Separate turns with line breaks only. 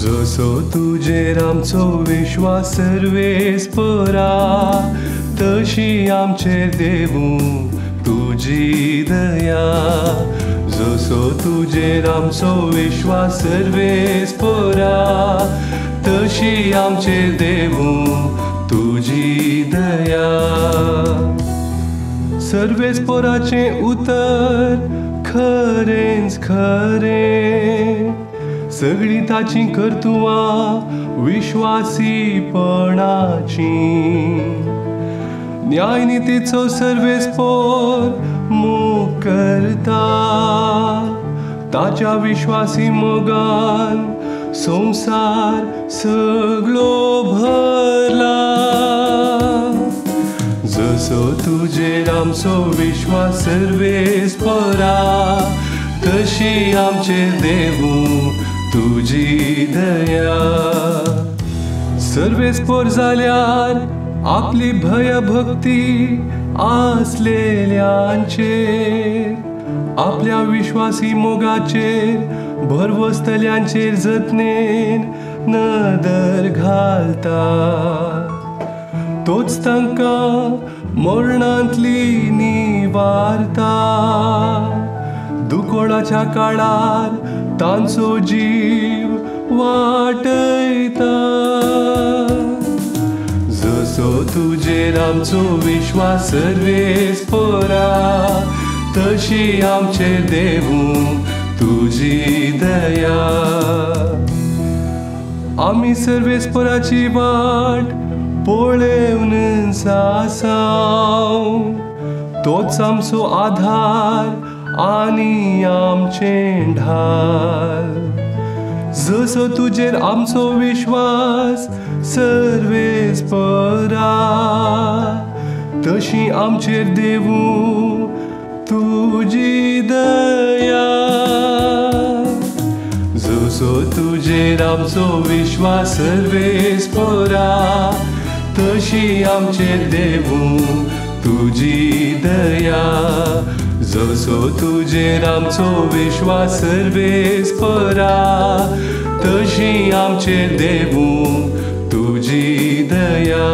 जसो तुजेर आमचो विश्वास सर्वेस परा, तशी आमचेर देवू तुजी दया. जसो तुजेर आमचो विश्वास सर्वेस परा, तशी आमचेर देवू तुजी दया. सर्वेस्पोराचें उतर खरेंच खरें, सगळीं ताचीं कर्तुवां विश्वासीपणाचीं. न्यायनितीचो सर्वेस्पोर मोग करता, ताच्या विश्वासी मोगान संसार सगळो भरला. जसो तुजेर आमचो विश्वास सर्वेस परा, तशी आमचेर देवू तुजी दया. सर्वेस्पोर जाल्यार आपली भयभक्ती आसलेल्यांचेर, आपल्या विश्वासी मोगाचेर भरवसतल्यांचेर जतनेन नदर घालता. तोच तांकां मरणांतली निवारता, दुकोडाच्या काळार तांचो जीव वाटयता. जसो तुजेर आमचो विश्वास सर्वेस परा, तशी आमचेर देवू तुजी दया. आमी सर्वेस्पराची वाट पळेवन आसाव, तोच आमचो आधार आनी आमचें ढाल. जसो तुजेर आमचो विश्वास सर्वेस परा, तशी आमचेर देवू तुजी दया. जसो तुजेर आमचो विश्वास सर्वेस परा, तशी आमचेर देवू तुजी दया. जसो तुजेर आमचो विश्वास सर्वेस परा, तशी आमचेर देवू तुजी दया.